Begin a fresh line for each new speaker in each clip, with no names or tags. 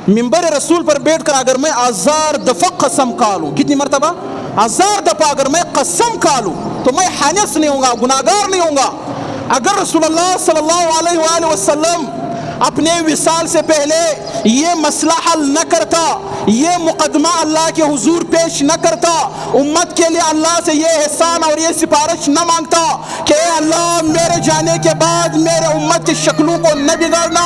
منبر رسول پر بیٹھ کر اگر میں 1000 دفعہ قسم کھا لوں، کتنی مرتبہ؟ 1000 دفعہ اگر میں قسم کھا لوں تو میں حانث نہیں ہوں گا، گناہگار نہیں ہوں گا۔ اگر رسول اللہ صلی اللہ علیہ وآلہ وسلم اپنے وصال سے پہلے یہ مسئلہ حل نہ کرتا، یہ مقدمہ اللہ کے حضور پیش نہ کرتا، امت کے لیے اللہ سے یہ احسان اور یہ سفارش نہ مانگتا کہ اے اللہ میرے جانے کے بعد میرے امت کی شکلوں کو نہ بگاڑنا،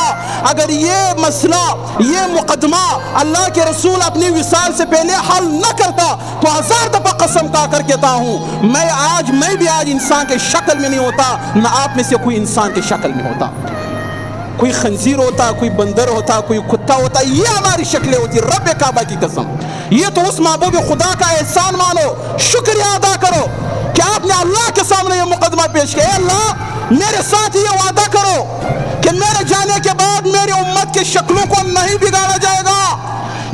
اگر یہ مسئلہ یہ مقدمہ اللہ کے رسول اپنی وصال سے پہلے حل نہ کرتا تو 1000 دفعہ قسم کھا کر کہتا ہوں میں بھی آج انسان کے شکل میں نہیں ہوتا، نہ آپ میں سے کوئی انسان کے شکل میں ہوتا۔ کوئی خنزیر ہوتا، کوئی بندر ہوتا، کوئی کتا ہوتا، یہ ہماری شکلیں ہوتی۔ رب کعبہ کی قسم، یہ تو اس محبوب خدا کا احسان مانو، شکریہ ادا کرو کہ آپ نے اللہ کے سامنے یہ مقدمہ پیش کیا۔ اے اللہ میرے ساتھ یہ وعدہ کرو کہ میرے جانے کے بعد میری امت کی شکلوں کو نہیں بگاڑا جائے گا،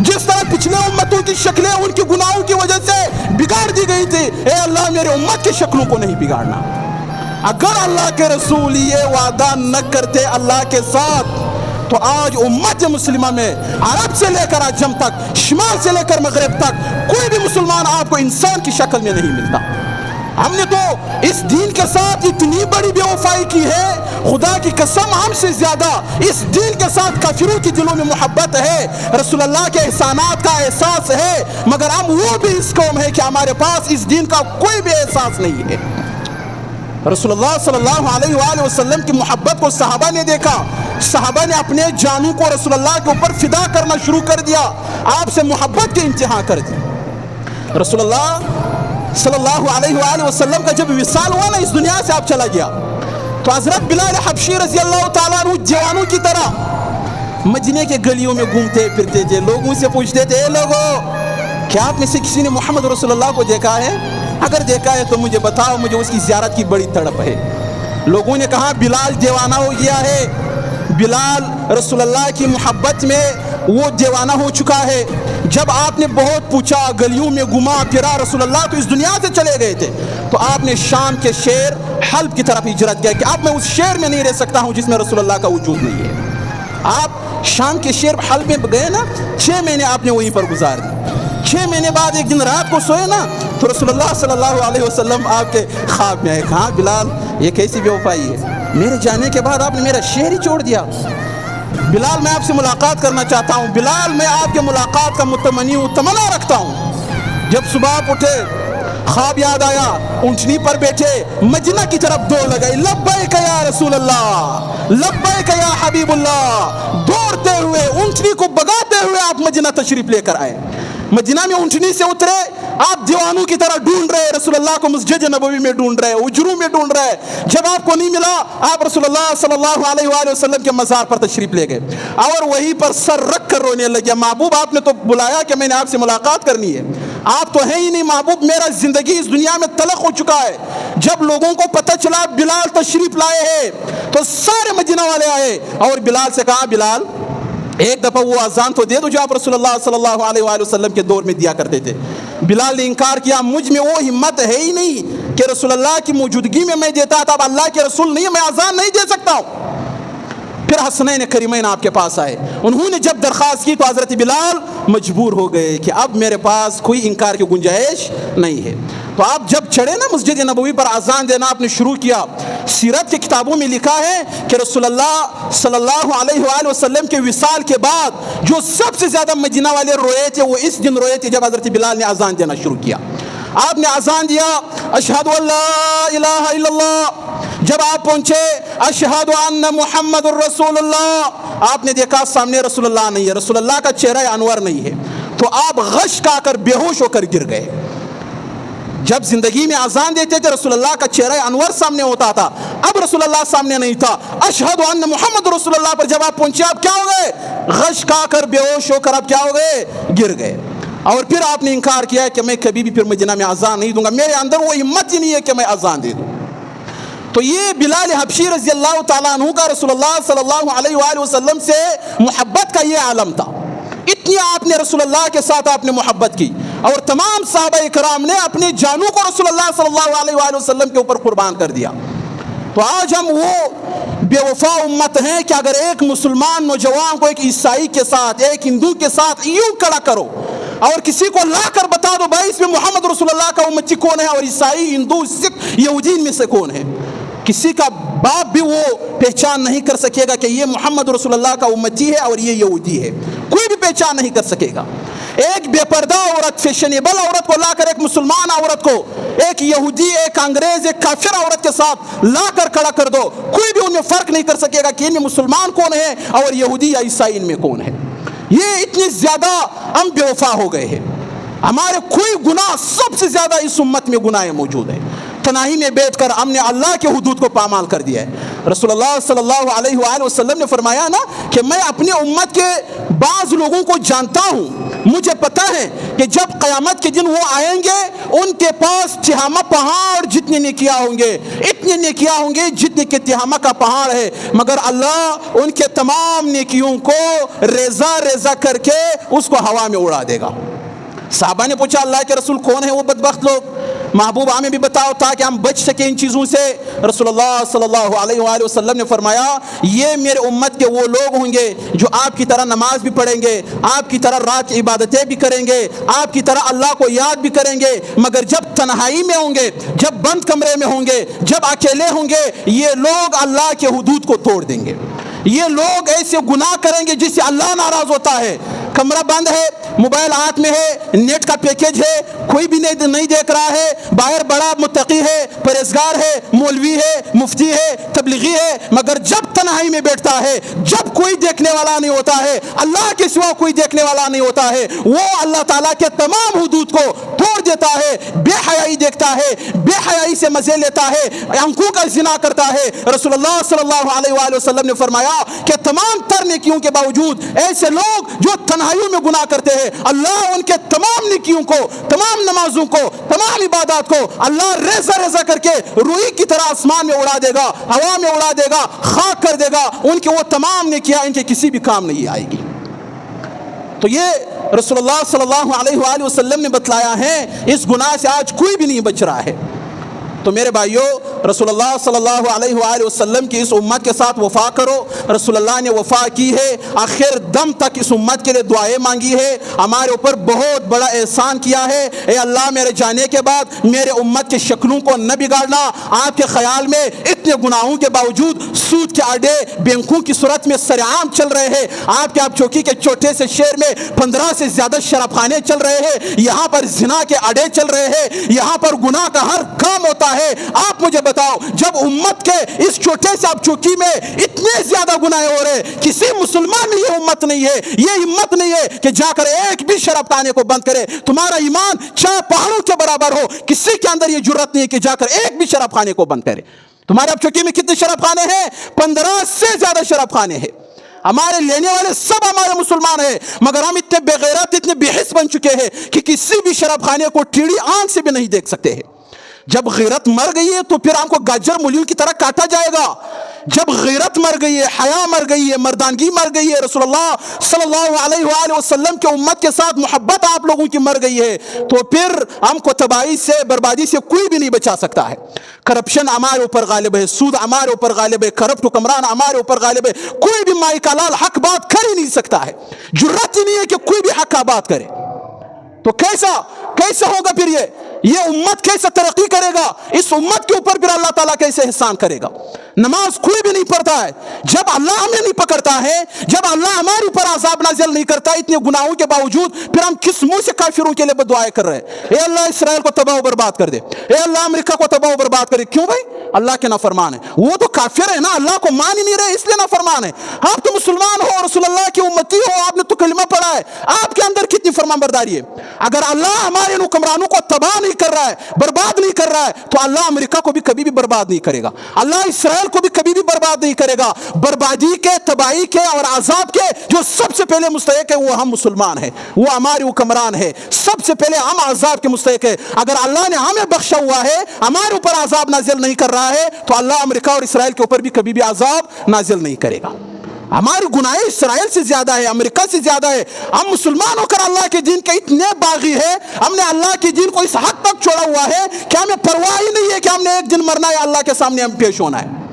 جس طرح پچھلے امتوں کی شکلیں ان کی گناہوں کی وجہ سے بگاڑ دی گئی تھی، اے اللہ میرے امت کی شکلوں کو نہیں بگاڑنا۔ اگر اللہ کے رسول یہ وعدہ نہ کرتے اللہ کے ساتھ تو آج امت مسلمہ میں عرب سے لے کر عجم تک، شمال سے لے کر مغرب تک کوئی بھی مسلمان آپ کو انسان کی شکل میں نہیں ملتا۔ ہم نے تو اس دین کے ساتھ اتنی بڑی بے وفائی کی ہے، خدا کی قسم ہم سے زیادہ اس دین کے ساتھ کافروں کی دلوں میں محبت ہے، رسول اللہ کے احسانات کا احساس ہے، مگر ہم وہ بھی اس قوم ہے کہ ہمارے پاس اس دین کا کوئی بھی احساس نہیں ہے۔ رسول اللہ صلی اللہ علیہ وآلہ وسلم کی محبت کو صحابہ نے دیکھا، صحابہ نے اپنے جانوں کو رسول اللہ کے اوپر فدا کرنا شروع کر دیا، آپ سے محبت کے انتہا کر دی۔ رسول اللہ صلی اللہ علیہ وآلہ وسلم کا جب وصال ہوا نا، اس دنیا سے آپ چلا گیا، تو حضرت بلال حبشی رضی اللہ تعالیٰ عنہ جوانوں کی طرح مدینے کے گلیوں میں گھومتے پھرتے تھے، لوگوں سے پوچھتے تھے اے لوگو کیا آپ میں سے کسی نے محمد رسول اللہ کو دیکھا ہے؟ اگر دیکھا ہے تو مجھے بتاؤ، مجھے اس کی زیارت کی بڑی تڑپ ہے۔ لوگوں نے کہا بلال دیوانہ ہو گیا ہے، بلال رسول اللہ کی محبت میں وہ دیوانہ ہو چکا ہے۔ جب آپ نے بہت پوچھا، گلیوں میں گھما پھرا، رسول اللہ تو اس دنیا سے چلے گئے تھے، تو آپ نے شام کے شہر حلب کی طرف ہجرت کیا کہ اب میں اس شہر میں نہیں رہ سکتا ہوں جس میں رسول اللہ کا وجود نہیں ہے۔ آپ شام کے شہر حلب میں گئے نا، 6 مہینے آپ نے وہیں پر گزار دی۔ 6 مہینے بعد ایک دن رات کو سوئے نا، تو رسول اللہ صلی اللہ علیہ وسلم آپ کے خواب میں آئے، کہا بلال یہ کیسی بے وفائی ہے، میرے جانے کے بعد آپ نے میرا شہر ہی چھوڑ دیا۔ بلال میں آپ سے ملاقات کرنا چاہتا ہوں، بلال میں آپ کے ملاقات کا متمنی ہوں، تمنا رکھتا ہوں۔ جب صبح آپ اٹھے، خواب یاد آیا، اونٹنی پر بیٹھے مدینہ کی طرف دوڑ لگائی، لبیک یا رسول اللہ، لبیک یا حبیب اللہ، دوڑتے ہوئے اونٹنی کو بگاتے ہوئے آپ مدینہ تشریف لے کر آئے۔ مدینہ میں اونٹنی سے اترے، آپ دیوانوں کی طرح ڈھونڈ رہے، رسول اللہ کو مسجد نبوی میں ڈھونڈ رہے، اجروں میں ڈھونڈ رہے۔ جب آپ کو نہیں ملا، آپ رسول اللہ صلی اللہ علیہ وآلہ وسلم کے مزار پر تشریف لے گئے اور وہیں پر سر رکھ کر رونے لگے، محبوب آپ نے تو بلایا کہ میں نے آپ سے ملاقات کرنی ہے، آپ تو ہیں ہی نہیں محبوب، میرا زندگی اس دنیا میں تلخ ہو چکا ہے۔ جب لوگوں کو پتہ چلا بلال تشریف لائے ہیں تو سارے مدینہ والے آئے اور بلال سے کہا بلال ایک دفعہ وہ اذان تو دے دو جو آپ رسول اللہ صلی اللہ علیہ وآلہ وسلم کے دور میں دیا کرتے تھے۔ بلال نے انکار کیا، مجھ میں وہ ہمت ہے ہی نہیں کہ رسول اللہ کی موجودگی میں دیتا تھا، اب اللہ کے رسول نہیں، میں اذان نہیں دے سکتا ہوں۔ پھر حسنین کریمین آپ کے پاس آئے، انہوں نے جب درخواست کی تو حضرت بلال مجبور ہو گئے کہ اب میرے پاس کوئی انکار کی گنجائش نہیں ہے۔ تو آپ جب چڑھے نا مسجد نبوی پر اذان دینا آپ نے شروع کیا، سیرت کی کتابوں میں لکھا ہے کہ رسول اللہ صلی اللہ علیہ وآلہ وسلم کے وصال کے بعد جو سب سے زیادہ مدینہ والے روئے تھے وہ اس دن روئے تھے جب حضرت بلال نے اذان دینا شروع کیا۔ آپ نے اذان دیا، اشہد ان لا الہ الا اللہ، جب آپ پہنچے اشہد ان محمد الرسول اللہ، آپ نے دیکھا سامنے رسول اللہ نہیں ہے، رسول اللہ کا چہرہ انور نہیں ہے، تو آپ غش کھا کر بے ہوش ہو کر گر گئے۔ جب زندگی میں اذان دیتے تھے رسول اللہ کا چہرہ انور سامنے ہوتا تھا، اب رسول اللہ سامنے نہیں تھا۔ اشہد ان محمد رسول اللہ پر جب آپ پہنچے آپ کیا ہو گئے؟ غش کھا کر بے ہوش ہو کر آپ کیا ہو گئے؟ گر گئے۔ اور پھر آپ نے انکار کیا کہ میں کبھی بھی پھر مدینہ میں اذان نہیں دوں گا، میرے اندر وہ ہمت ہی نہیں ہے کہ میں اذان دے دوں۔ تو یہ بلال حبشی رضی اللہ تعالیٰ عنہ کا رسول اللہ صلی اللہ علیہ وآلہ وسلم سے محبت کا یہ عالم تھا، اتنی آپ نے رسول اللہ کے ساتھ آپ نے محبت کی، اور تمام صحابہ کرام نے اپنے جانوں کو رسول اللہ صلی اللہ علیہ وآلہ وسلم کے اوپر قربان کر دیا۔ تو آج ہم وہ بے وفا امت ہیں کہ اگر ایک مسلمان نوجوان کو ایک عیسائی کے ساتھ، ایک ہندو کے ساتھ یوں کھڑا کرو اور کسی کو لا کر بتا دو بھائی اس میں محمد رسول اللہ کا امتی کون ہے اور عیسائی، ہندو، سکھ، یہودی میں سے کون ہے، کسی کا باپ بھی وہ پہچان نہیں کر سکے گا کہ یہ محمد رسول اللہ کا امتی ہے اور یہ یہودی ہے، کوئی بھی پہچان نہیں کر سکے گا۔ ایک بے پردہ عورت، فیشنیبل عورت کو لا کر ایک مسلمان عورت کو ایک یہودی، ایک انگریز، ایک کافر عورت کے ساتھ لا کر کھڑا کر دو، کوئی بھی ان میں فرق نہیں کر سکے گا کہ ان میں مسلمان کون ہے اور یہودی یا عیسائی ان میں کون ہے۔ یہ اتنی زیادہ ہم بے وفا ہو گئے ہیں، ہمارے کوئی گناہ، سب سے زیادہ اس امت میں گناہ موجود ہے۔ تنہائی میں بیٹھ کر ہم نے اللہ کے حدود کو پامال کر دیا ہے۔ رسول اللہ صلی اللہ علیہ وآلہ وسلم نے فرمایا نا کہ میں اپنی امت کے بعض لوگوں کو جانتا ہوں، مجھے پتا ہے کہ جب قیامت کے دن وہ آئیں گے ان کے پاس تہامہ پہاڑ جتنے نیکیاں ہوں گے، اتنے نیکیاں ہوں گے جتنے کہ تہامہ کا پہاڑ ہے، مگر اللہ ان کے تمام نیکیوں کو ریزہ ریزہ کر کے اس کو ہوا میں اڑا دے گا۔ صحابہ نے پوچھا اللہ کے رسول کون ہیں وہ بدبخت لوگ، محبوب ہمیں بھی بتاؤ تاکہ ہم بچ سکیں ان چیزوں سے۔ رسول اللہ صلی اللہ علیہ وآلہ وسلم نے فرمایا یہ میرے امت کے وہ لوگ ہوں گے جو آپ کی طرح نماز بھی پڑھیں گے، آپ کی طرح رات کی عبادتیں بھی کریں گے، آپ کی طرح اللہ کو یاد بھی کریں گے، مگر جب تنہائی میں ہوں گے، جب بند کمرے میں ہوں گے، جب اکیلے ہوں گے، یہ لوگ اللہ کے حدود کو توڑ دیں گے، یہ لوگ ایسے گناہ کریں گے جس سے اللہ ناراض ہوتا ہے۔ کمرہ بند ہے، موبائل ہاتھ میں ہے، نیٹ کا پیکیج ہے، کوئی بھی نہیں دیکھ رہا ہے، باہر بڑا متقی ہے، پرہیزگار ہے، مولوی ہے، مفتی ہے، تبلیغی ہے، مگر جب تنہائی میں بیٹھتا ہے، جب کوئی دیکھنے والا نہیں ہوتا ہے، اللہ کے سوا کوئی دیکھنے والا نہیں ہوتا ہے، وہ اللہ تعالیٰ کے تمام حدود کو توڑ دیتا ہے، بے حیائی دیکھتا ہے، بے حیائی سے مزے لیتا ہے، آنکھوں کا زنا کرتا ہے۔ رسول اللہ صلی اللہ علیہ وآلہ وسلم نے فرمایا کہ تمام تر نیکیوں کے باوجود ایسے لوگ جو تنہائیوں میں گناہ کرتے ہیں، اللہ ان کے تمام نیکیوں کو، تمام نمازوں کو، تمام عبادات کو اللہ ریزہ ریزہ کر کے روئی کی طرح آسمان میں اڑا دے گا، ہوا میں اڑا دے گا، خاک کر دے گا، ان کے وہ تمام نیکیاں ان کے کسی بھی کام نہیں آئے گی۔ تو یہ رسول اللہ صلی اللہ علیہ وآلہ وسلم نے بتلایا ہے، اس گناہ سے آج کوئی بھی نہیں بچ رہا ہے۔ تو میرے بھائیو، رسول اللہ صلی اللہ علیہ وآلہ وسلم کی اس امت کے ساتھ وفا کرو۔ رسول اللہ نے وفا کی ہے، آخر دم تک اس امت کے لیے دعائیں مانگی ہے، ہمارے اوپر بہت بڑا احسان کیا ہے۔ اے اللہ میرے جانے کے بعد میرے امت کی شکلوں کو نہ بگاڑنا۔ آپ کے خیال میں اتنے گناہوں کے باوجود سود کے اڈے بینکوں کی صورت میں سرعام چل رہے ہیں، آپ چوکی کے چھوٹے سے شہر میں 15 سے زیادہ شراب خانے چل رہے ہیں، یہاں پر زنا کے اڈے چل رہے ہیں، یہاں پر گناہ کا ہر کام ہوتا ہے۔ آپ مجھے بتاؤ، جب امت کے اس چھوٹے سے آپ چوکی میں اتنے زیادہ گناہ ہو رہے، کسی مسلمان میں یہ امت نہیں ہے، یہ ہمت نہیں ہے کہ جا کر ایک بھی شراب خانے کو بند کرے۔ تمہارا ایمان چاہے پہاڑوں کے برابر ہو، کسی کے اندر یہ جرات نہیں ہے کہ جا کر ایک بھی شراب خانے کو بند کرے۔ تمہارے اب چوکی میں کتنے شراب خانے ہیں؟ 15 سے زیادہ شراب خانے ہیں۔ ہمارے لینے والے سب ہمارے مسلمان ہیں، مگر ہم اتنے بے غیرت، اتنے بے حس بن چکے ہیں کہ کسی بھی شراب خانے کو ٹیڑھی آنکھ سے بھی نہیں دیکھ سکتے ہیں۔ جب غیرت مر گئی ہے تو پھر ہم کو گاجر مولیوں کی طرح کاٹا جائے گا۔ جب غیرت مر گئی ہے، حیا مر گئی ہے، مردانگی مر گئی ہے، رسول اللہ صلی اللہ علیہ وآلہ وسلم کے امت کے ساتھ محبت آپ لوگوں کی مر گئی ہے، تو پھر ہم کو تباہی سے، بربادی سے کوئی بھی نہیں بچا سکتا ہے۔ کرپشن ہمارے اوپر غالب ہے، سود ہمارے اوپر غالب ہے، کرپٹ حکمران ہمارے اوپر غالب ہے، کوئی بھی مائی کا لال حق بات کر ہی نہیں سکتا ہے، جرات ہی نہیں ہے کہ کوئی بھی حق کا بات کرے۔ تو کیسا ہوگا پھر یہ امت کیسے ترقی کرے گا؟ اس امت کے اوپر پھر اللہ تعالیٰ کیسے احسان کرے گا؟ نماز کوئی بھی نہیں پڑھتا ہے، جب اللہ ہمیں نہیں پکڑتا ہے، جب اللہ ہمارے اوپر عذاب نازل نہیں کرتا اتنے گناہوں کے باوجود، پھر ہم کس منہ سے کافروں کے لیے بددعائیں کر رہے ہیں؟ اے اللہ اسرائیل کو تباہ و برباد کر دے، اے اللہ امریکہ کو تباہ و برباد کر دے۔ کیوں بھائی؟ اللہ کے نافرمان ہے، وہ تو کافر ہے نا، اللہ کو مان ہی نہیں رہے، اس لیے نافرمان ہے۔ آپ تو مسلمان ہو، رسول اللہ کی امتی ہو، آپ نے تو کلمہ پڑھا ہے، آپ کے اندر کتنی فرمانبرداری ہے۔ اگر اللہ ہمارے حکمرانوں کو تباہ نہیں کر رہا ہے، برباد نہیں کر رہا ہے، تو اللہ امریکہ کو بھی کبھی بھی برباد نہیں کرے گا، اللہ اسرائیل کو بھی کبھی بھی برباد نہیں کرے گا۔ بربادی کے، تباہی کے اور عذاب کے جو سب سے پہلے مستحق ہے وہ ہم مسلمان ہیں، وہ ہمارے حکمران ہے، سب سے پہلے ہم عذاب کے مستحق ہے۔ اگر اللہ نے ہمیں بخشا ہوا ہے، ہمارے اوپر عذاب نازل نہیں کر رہا ہے، تو اللہ امریکہ اور اسرائیل کے اوپر بھی کبھی بھی عذاب نازل نہیں کرے گا۔ ہماری گناہیں اسرائیل سے زیادہ ہے، امریکہ سے زیادہ ہے۔ ہم مسلمان ہو کر اللہ کے دین کے اتنے باغی ہے، ہم نے اللہ کے دین کو اس حد تک چھوڑا ہوا ہے کہ ہمیں پرواہ ہی نہیں ہے کہ ہم نے ایک دن مرنا ہے، اللہ کے سامنے ہم پیش ہونا ہے۔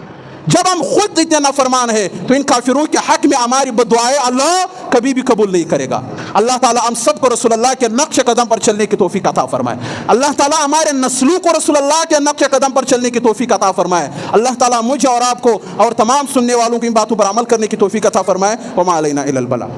جب ہم خود اتنے نافرمان ہیں تو ان کافروں کے حق میں ہماری بددعائیں اللہ کبھی بھی قبول نہیں کرے گا۔ اللہ تعالیٰ ہم سب کو رسول اللہ کے نقش قدم پر چلنے کی توفیق عطا فرمائے۔ اللہ تعالیٰ ہمارے نسلوں کو رسول اللہ کے نقش قدم پر چلنے کی توفیق عطا فرمائے۔ اللہ تعالیٰ مجھے اور آپ کو اور تمام سننے والوں کی ان باتوں پر عمل کرنے کی توفیق عطا فرمائے۔ وما علینا الا البلاغ۔